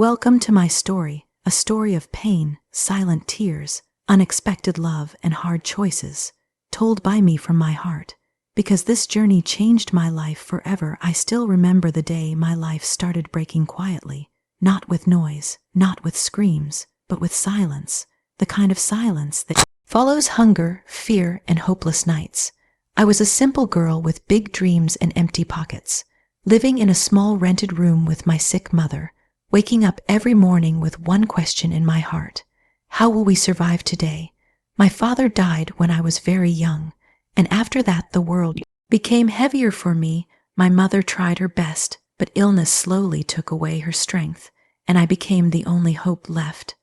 Welcome to my story, a story of pain, silent tears, unexpected love, and hard choices, told by me from my heart. Because this journey changed my life forever, I still remember the day my life started breaking quietly, not with noise, not with screams, but with silence, the kind of silence that follows hunger, fear, and hopeless nights. I was a simple girl with big dreams and empty pockets, living in a small rented room with my sick mother, waking up every morning with one question in my heart: how will we survive today? My father died when I was very young, and after that the world became heavier for me. My mother tried her best, but illness slowly took away her strength, and I became the only hope left.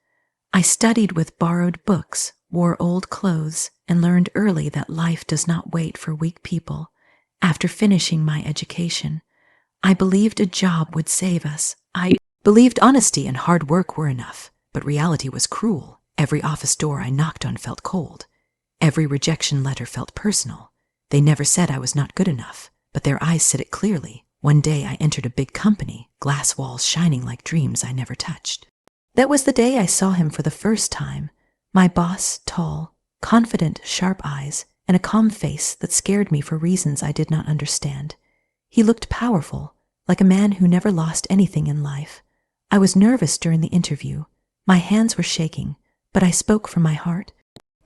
I studied with borrowed books, wore old clothes, and learned early that life does not wait for weak people. After finishing my education, I believed a job would save us. I believed honesty and hard work were enough, but reality was cruel. Every office door I knocked on felt cold. Every rejection letter felt personal. They never said I was not good enough, but their eyes said it clearly. One day I entered a big company, glass walls shining like dreams I never touched. That was the day I saw him for the first time. My boss, tall, confident, sharp eyes, and a calm face that scared me for reasons I did not understand. He looked powerful, like a man who never lost anything in life. I was nervous during the interview. My hands were shaking, but I spoke from my heart.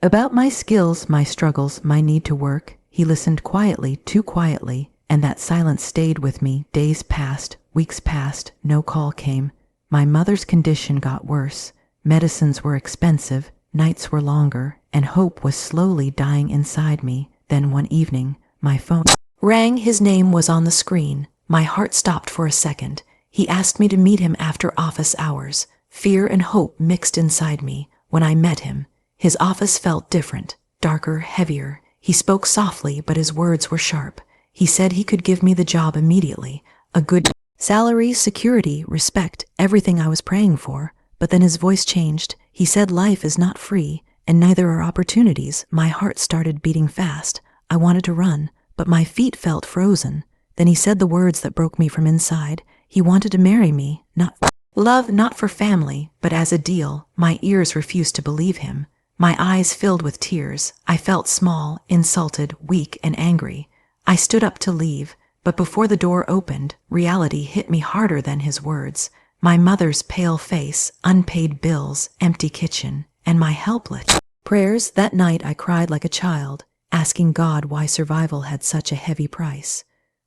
About my skills, my struggles, my need to work. He listened quietly, too quietly, and that silence stayed with me. Days passed, weeks passed, no call came. My mother's condition got worse. Medicines were expensive, nights were longer, and hope was slowly dying inside me. Then one evening, my phone rang. His name was on the screen. My heart stopped for a second. He asked me to meet him after office hours. Fear and hope mixed inside me. When I met him, his office felt different, darker, heavier. He spoke softly, but his words were sharp. He said he could give me the job immediately, a good salary, security, respect, everything I was praying for. But then his voice changed. He said life is not free, and neither are opportunities. My heart started beating fast. I wanted to run, but my feet felt frozen. Then he said the words that broke me from inside. He wanted to marry me, not for love, not for family, but as a deal. My ears refused to believe him. My eyes filled with tears. I felt small, insulted, weak, and angry. I stood up to leave, but before the door opened, reality hit me harder than his words. My mother's pale face, unpaid bills, empty kitchen, and my helpless prayers. That night I cried like a child, asking God why survival had such a heavy price.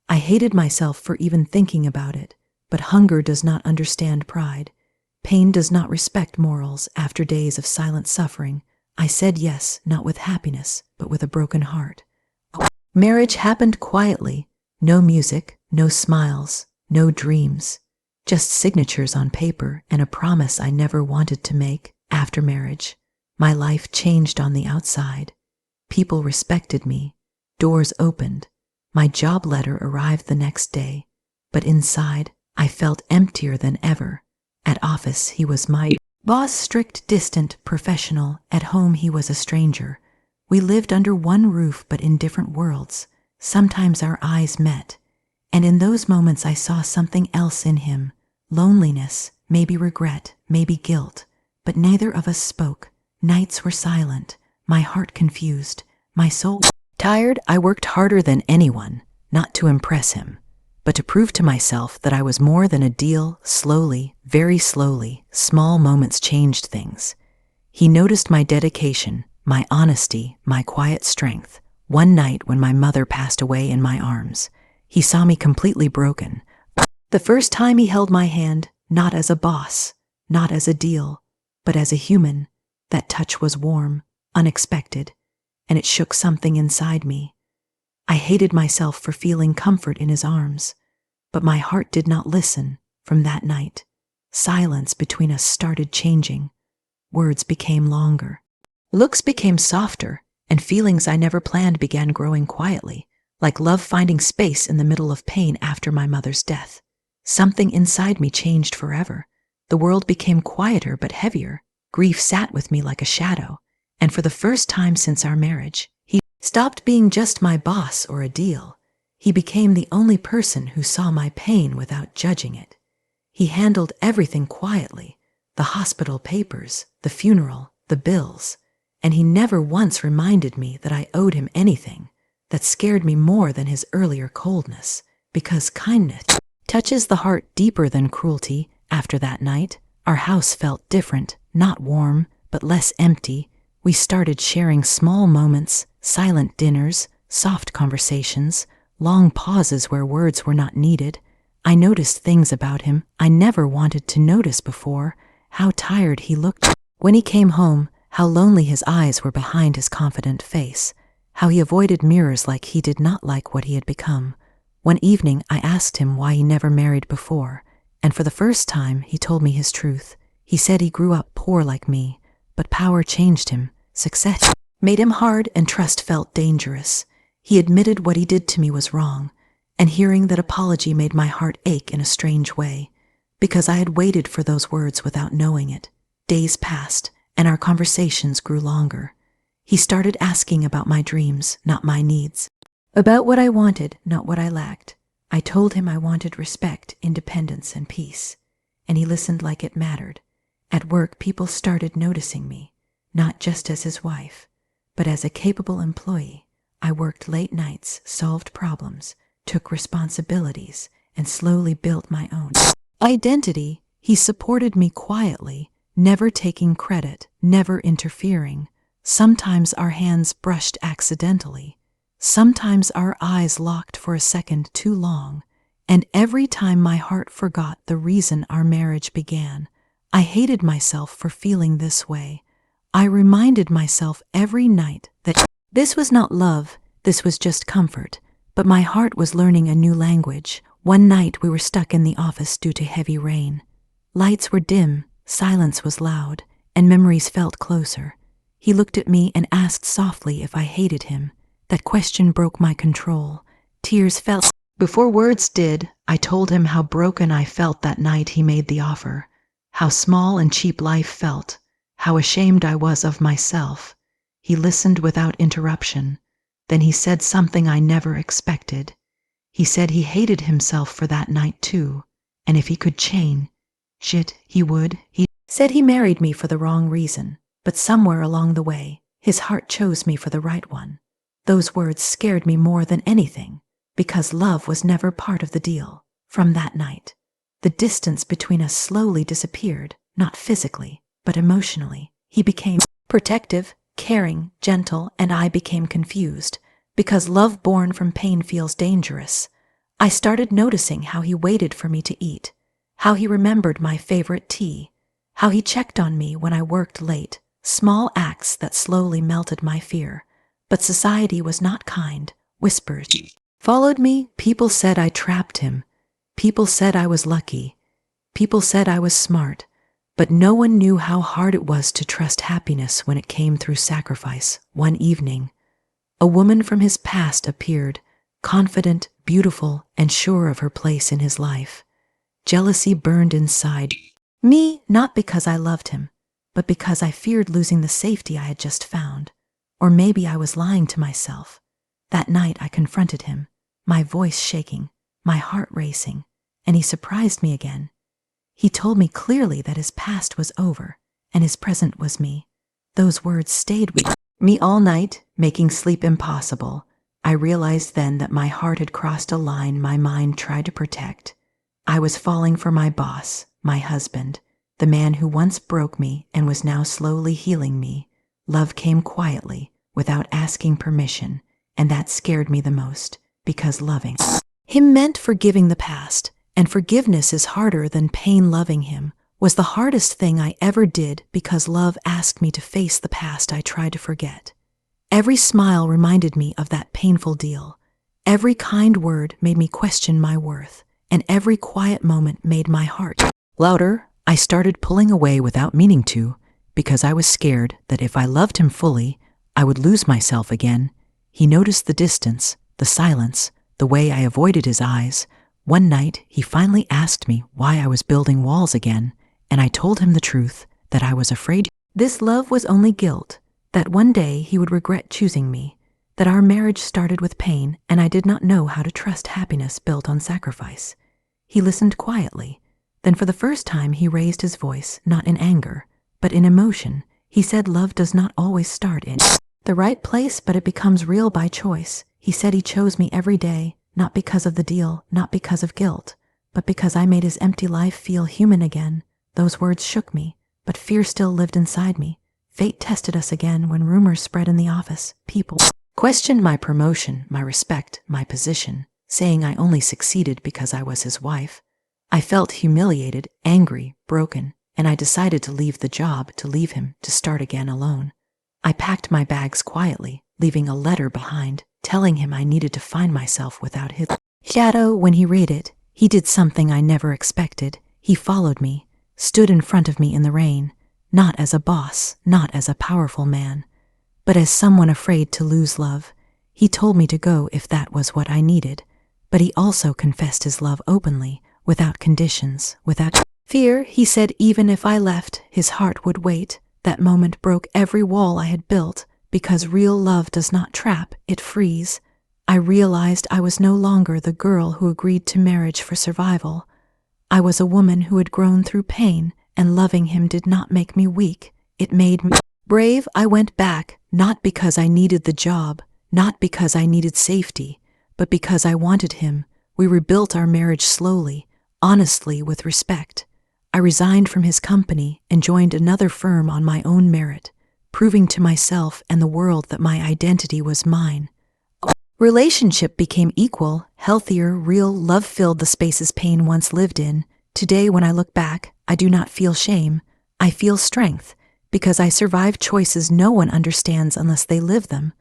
I hated myself for even thinking about it. But hunger does not understand pride. Pain does not respect morals. After days of silent suffering, I said yes, not with happiness, but with a broken heart. Marriage happened quietly. No music, no smiles, no dreams. Just signatures on paper and a promise I never wanted to make. After marriage, my life changed on the outside. People respected me. Doors opened. My job letter arrived the next day. But inside, I felt emptier than ever. At office, he was my boss, strict, distant, professional. At home, he was a stranger. We lived under one roof but in different worlds. Sometimes our eyes met, and in those moments I saw something else in him. Loneliness, maybe regret, maybe guilt, but neither of us spoke. Nights were silent, my heart confused, my soul tired. I worked harder than anyone, not to impress him, but to prove to myself that I was more than a deal. Slowly, very slowly, small moments changed things. He noticed my dedication, my honesty, my quiet strength. One night when my mother passed away in my arms, he saw me completely broken. The first time he held my hand, not as a boss, not as a deal, but as a human. That touch was warm, unexpected, and it shook something inside me. I hated myself for feeling comfort in his arms, but my heart did not listen. From that night, silence between us started changing. Words became longer. Looks became softer, and feelings I never planned began growing quietly, like love finding space in the middle of pain after my mother's death. Something inside me changed forever. The world became quieter but heavier. Grief sat with me like a shadow, and for the first time since our marriage, he stopped being just my boss or a deal. He became the only person who saw my pain without judging it. He handled everything quietly, the hospital papers, the funeral, the bills, and he never once reminded me that I owed him anything. That scared me more than his earlier coldness, because kindness touches the heart deeper than cruelty. After that night, our house felt different, not warm, but less empty. We started sharing small moments, silent dinners, soft conversations, long pauses where words were not needed. I noticed things about him I never wanted to notice before, how tired he looked when he came home, how lonely his eyes were behind his confident face, how he avoided mirrors like he did not like what he had become. One evening I asked him why he never married before, and for the first time he told me his truth. He said he grew up poor like me, but power changed him, success made him hard, and trust felt dangerous. He admitted what he did to me was wrong, and hearing that apology made my heart ache in a strange way, because I had waited for those words without knowing it. Days passed, and our conversations grew longer. He started asking about my dreams, not my needs, about what I wanted, not what I lacked. I told him I wanted respect, independence, and peace, and he listened like it mattered. At work, people started noticing me, not just as his wife, but as a capable employee. I worked late nights, solved problems, took responsibilities, and slowly built my own identity. He supported me quietly, never taking credit, never interfering. Sometimes our hands brushed accidentally. Sometimes our eyes locked for a second too long. And every time my heart forgot the reason our marriage began. I hated myself for feeling this way. I reminded myself every night that this was not love, this was just comfort. But my heart was learning a new language. One night we were stuck in the office due to heavy rain. Lights were dim, silence was loud, and memories felt closer. He looked at me and asked softly if I hated him. That question broke my control. Tears fell. Before words did, I told him how broken I felt that night he made the offer, how small and cheap life felt, how ashamed I was of myself. He listened without interruption. Then he said something I never expected. He said he hated himself for that night too, and if he could change it, he would. He said he married me for the wrong reason, but somewhere along the way, his heart chose me for the right one. Those words scared me more than anything, because love was never part of the deal. From that night, the distance between us slowly disappeared, not physically, but emotionally. He became protective, caring, gentle, and I became confused, because love born from pain feels dangerous. I started noticing how he waited for me to eat, how he remembered my favorite tea, how he checked on me when I worked late, small acts that slowly melted my fear. But society was not kind. Whispers followed me. People said I trapped him. People said I was lucky. People said I was smart. But no one knew how hard it was to trust happiness when it came through sacrifice. One evening, a woman from his past appeared, confident, beautiful, and sure of her place in his life. Jealousy burned inside me, not because I loved him, but because I feared losing the safety I had just found. Or maybe I was lying to myself. That night I confronted him, my voice shaking, my heart racing, and he surprised me again. He told me clearly that his past was over, and his present was me. Those words stayed with me all night, making sleep impossible. I realized then that my heart had crossed a line my mind tried to protect. I was falling for my boss, my husband, the man who once broke me and was now slowly healing me. Love came quietly, without asking permission, and that scared me the most, because loving him meant forgiving the past, and forgiveness is harder than pain. Loving him was the hardest thing I ever did, because love asked me to face the past I tried to forget. Every smile reminded me of that painful deal. Every kind word made me question my worth, and every quiet moment made my heart louder. I started pulling away without meaning to, because I was scared that if I loved him fully, I would lose myself again. He noticed the distance, the silence, the way I avoided his eyes. One night, he finally asked me why I was building walls again, and I told him the truth, that I was afraid this love was only guilt, that one day he would regret choosing me, that our marriage started with pain, and I did not know how to trust happiness built on sacrifice. He listened quietly. Then for the first time he raised his voice, not in anger, but in emotion. He said love does not always start in the right place, but it becomes real by choice. He said he chose me every day, not because of the deal, not because of guilt, but because I made his empty life feel human again. Those words shook me, but fear still lived inside me. Fate tested us again when rumors spread in the office. People questioned my promotion, my respect, my position, saying I only succeeded because I was his wife. I felt humiliated, angry, broken, and I decided to leave the job, to leave him, to start again alone. I packed my bags quietly, leaving a letter behind, telling him I needed to find myself without his shadow. When he read it, he did something I never expected. He followed me, stood in front of me in the rain, not as a boss, not as a powerful man, but as someone afraid to lose love. He told me to go if that was what I needed, but he also confessed his love openly, without conditions, without fear. He said even if I left, his heart would wait. That moment broke every wall I had built, because real love does not trap, it frees. I realized I was no longer the girl who agreed to marriage for survival. I was a woman who had grown through pain, and loving him did not make me weak. It made me brave. I went back, not because I needed the job, not because I needed safety, but because I wanted him. We rebuilt our marriage slowly, honestly, with respect. I resigned from his company and joined another firm on my own merit, proving to myself and the world that my identity was mine. Relationship became equal, healthier, real. Love filled the spaces pain once lived in. Today, when I look back, I do not feel shame. I feel strength, because I survived choices no one understands unless they live them.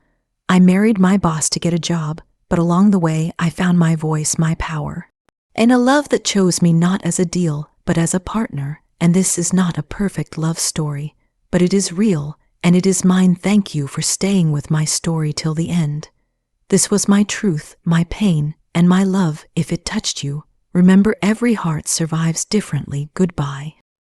I married my boss to get a job, but along the way, I found my voice, my power, and a love that chose me not as a deal, but as a partner. And this is not a perfect love story, but it is real, and it is mine. Thank you for staying with my story till the end. This was my truth, my pain, and my love. If it touched you, remember every heart survives differently. Goodbye.